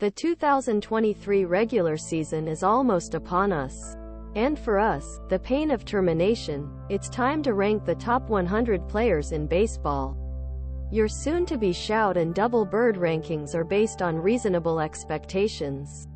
The 2023 regular season is almost upon us. And for us, the pain of termination, it's time to rank the top 100 players in baseball. Your soon-to-be shout and double bird rankings are based on reasonable expectations,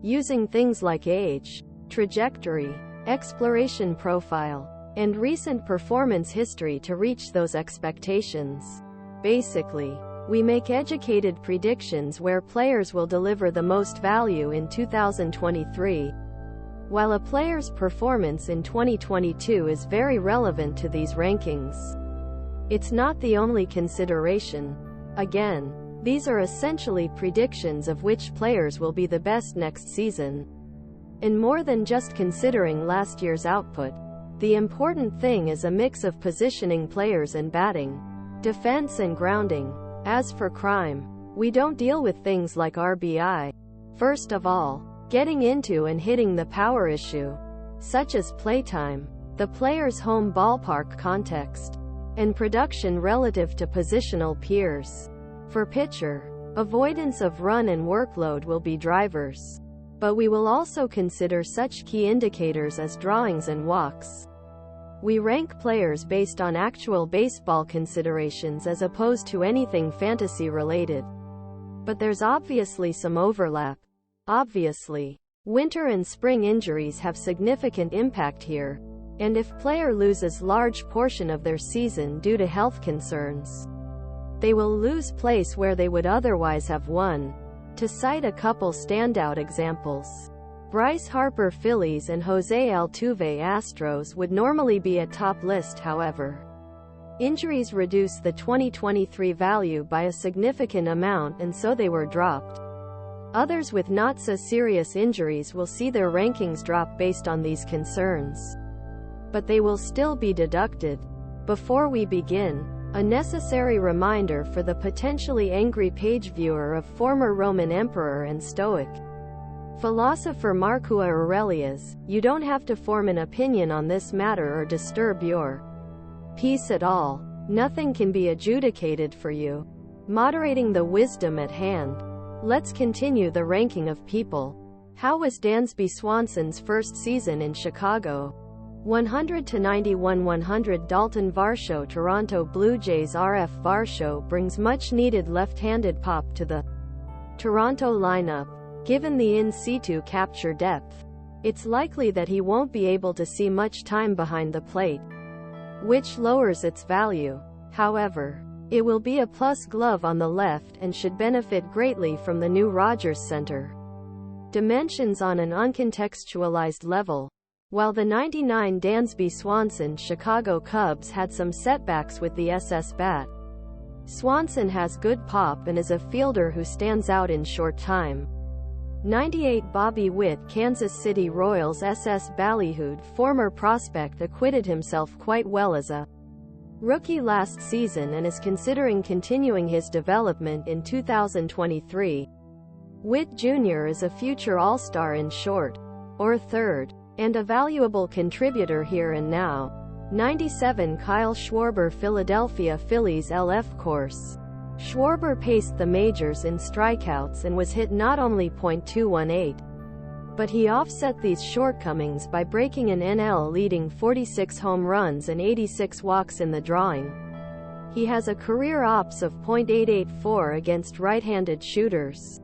using things like age, trajectory, exploration profile, and recent performance history to reach those expectations. Basically, we make educated predictions where players will deliver the most value in 2023, while a player's performance in 2022 is very relevant to these rankings. It's not the only consideration. Again, these are essentially predictions of which players will be the best next season. And more than just considering last year's output, the important thing is a mix of positioning players and batting, defense and grounding. As for crime, we don't deal with things like RBI. First of all, getting into and hitting the power issue, such as playtime, the player's home ballpark context, and production relative to positional peers. For pitcher, avoidance of run and workload will be drivers. But we will also consider such key indicators as drawings and walks. We rank players based on actual baseball considerations as opposed to anything fantasy-related. But there's obviously some overlap. Obviously, winter and spring injuries have significant impact here, and if player loses large portion of their season due to health concerns, they will lose place where they would otherwise have won. To cite a couple standout examples, Bryce Harper Phillies and José Altuve Astros would normally be at top list. However, injuries reduce the 2023 value by a significant amount and so they were dropped. Others with not so serious injuries will see their rankings drop based on these concerns, but they will still be deducted. Before we begin, a necessary reminder for the potentially angry page viewer of former Roman emperor and Stoic philosopher Marcua Aurelias, you don't have to form an opinion on this matter or disturb your peace at all. Nothing can be adjudicated for you. Moderating the wisdom at hand. Let's continue the ranking of people. How was Dansby Swanson's first season in Chicago? 100 to 91. 100 Daulton Varsho Toronto Blue Jays. RF Varsho brings much-needed left-handed pop to the Toronto lineup. Given the in-situ capture depth, it's likely that he won't be able to see much time behind the plate, which lowers its value. However, it will be a plus glove on the left and should benefit greatly from the new Rogers Center dimensions on an uncontextualized level. While the 99 Dansby Swanson Chicago Cubs had some setbacks with the SS bat, Swanson has good pop and is a fielder who stands out in short time. 98 Bobby Witt Kansas City Royals SS Ballyhooed former prospect acquitted himself quite well as a rookie last season and is considering continuing his development in 2023. Witt Jr. is a future All-Star in short, or third, and a valuable contributor here and now. 97 Kyle Schwarber Philadelphia Phillies LF course. Schwarber paced the majors in strikeouts and was hit not only .218, but he offset these shortcomings by breaking an NL-leading 46 home runs and 86 walks in the drawing. He has a career OPS of .884 against right-handed shooters.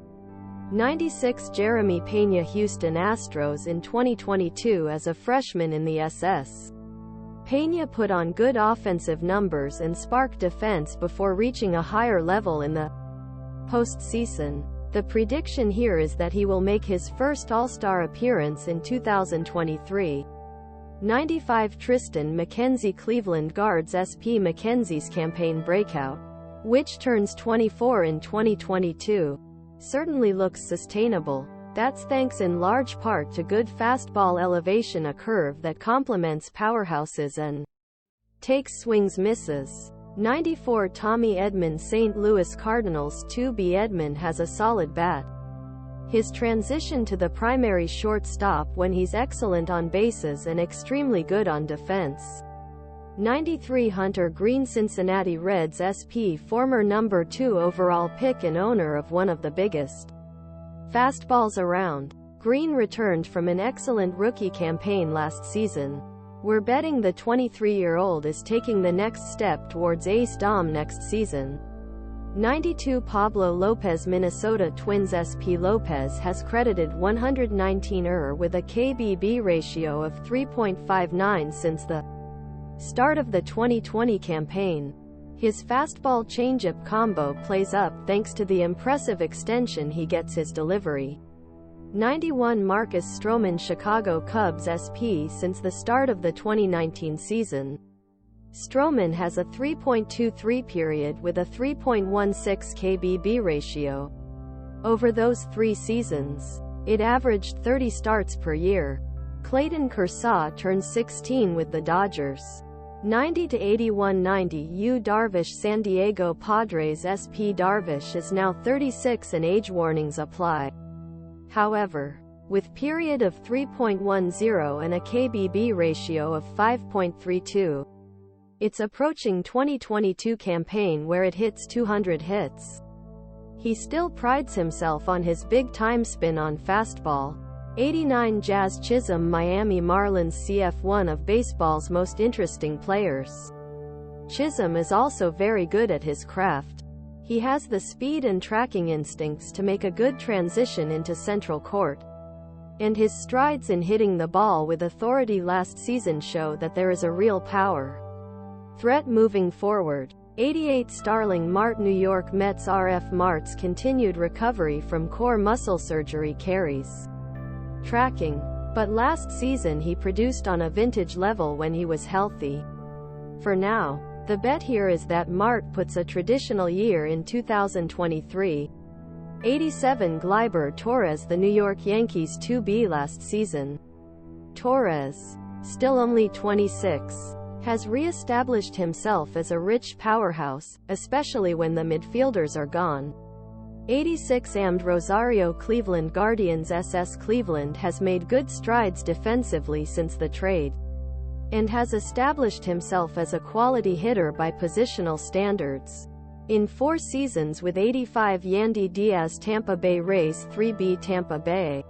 96 Jeremy Pena Houston Astros in 2022 as a freshman in the SS. Pena put on good offensive numbers and sparked defense before reaching a higher level in the postseason. The prediction here is that he will make his first All-Star appearance in 2023. 95 Tristan McKenzie Cleveland Guards SP McKenzie's campaign breakout, which turns 24 in 2022, certainly looks sustainable. That's thanks in large part to good fastball elevation, a curve that complements powerhouses and takes swings misses. 94 Tommy Edman St. Louis Cardinals 2 B Edman has a solid bat. His transition to the primary shortstop when he's excellent on bases and extremely good on defense. 93 Hunter Green Cincinnati Reds SP former number 2 overall pick and owner of one of the biggest Fastballs around. Green returned from an excellent rookie campaign last season. We're betting the 23-year-old is taking the next step towards ace dom next season. 92 Pablo Lopez. Minnesota Twins. SP Lopez has credited 119 with a KBB ratio of 3.59 since the start of the 2020 campaign. His fastball-Changeup combo plays up thanks to the impressive extension he gets his delivery. 91 Marcus Stroman. Chicago Cubs. SP since the start of the 2019 season. Stroman has a 3.23 period with a 3.16 KBB ratio. Over those 3 seasons, it averaged 30 starts per year. Clayton Kerhsaw turns 16 with the Dodgers. 90-81. 90 Yu Darvish. San Diego Padres. SP Darvish is now 36 and age warnings apply. However, with period of 3.10 and a KBB ratio of 5.32, it's approaching 2022 campaign where it hits 200 hits. He still prides himself on his big-time spin on fastball. 89 Jazz Chisholm. Miami Marlins. CF. One of baseball's most interesting players. Chisholm is also very good at his craft. He has the speed and tracking instincts to make a good transition into central court. And his strides in hitting the ball with authority last season show that there is a real power threat moving forward. 88 Starling Marte. New York Mets. RF Marte's continued recovery from core muscle surgery carries tracking. But last season he produced on a vintage level when he was healthy. For now, the bet here is that Marte puts a traditional year in 2023. 87 Gleyber Torres. The New York Yankees 2B last season. Torres, still only 26, has re-established himself as a rich powerhouse, especially when the midfielders are gone. 86 Amed Rosario. Cleveland Guardians. SS Cleveland has made good strides defensively since the trade, and has established himself as a quality hitter by positional standards. In 4 seasons with 85 Yandy Diaz. Tampa Bay Rays. 3B Tampa Bay.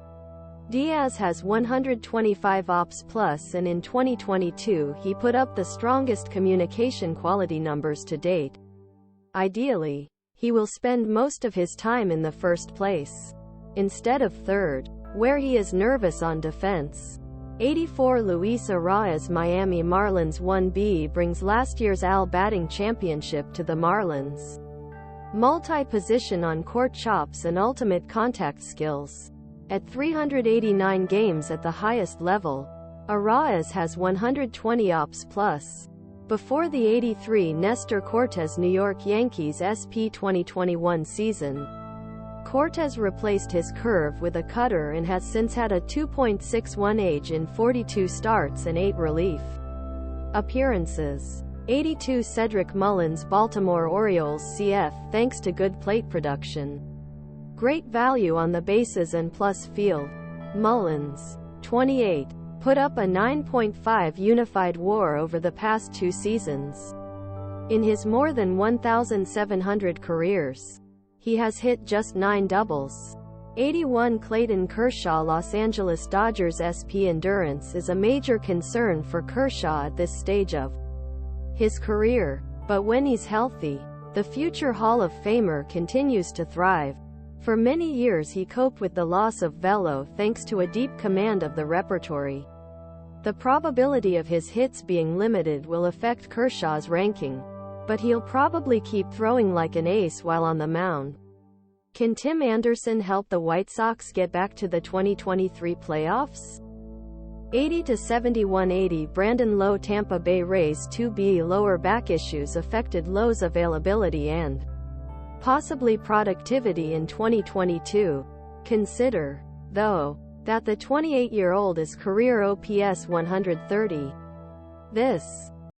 Diaz has 125 ops plus, and in 2022 he put up the strongest communication quality numbers to date. Ideally, he will spend most of his time in the first place, instead of third, where he is nervous on defense. 84 Luis Arraez. Miami Marlins. 1B brings last year's AL batting championship to the Marlins. Multi-position on-court chops and ultimate contact skills. At 389 games at the highest level, Arraez has 120 ops plus. Before the 83 Nestor Cortes. New York Yankees. SP 2021 season. Cortes replaced his curve with a cutter and has since had a 2.61 age in 42 starts and 8 relief appearances. 82 Cedric Mullins. Baltimore Orioles. CF. Thanks to good plate production, great value on the bases and plus field. Mullins, 28, put up a 9.5 unified WAR over the past 2 seasons. In his more than 1,700 careers, he has hit just 9 doubles. 81 Clayton Kerhsaw. Los Angeles Dodgers. SP endurance is a major concern for Kerhsaw at this stage of his career, but when he's healthy, the future Hall of Famer continues to thrive. For many years he coped with the loss of velo thanks to a deep command of the repertory. The probability of his hits being limited will affect Kershaw's ranking, but he'll probably keep throwing like an ace while on the mound. Can Tim Anderson help the White Sox get back to the 2023 playoffs? 80-71. 80 Brandon Lowe. Tampa Bay Rays. 2B lower back issues affected Lowe's availability and possibly productivity in 2022. Consider, though, that the 28-year-old is career OPS 130. This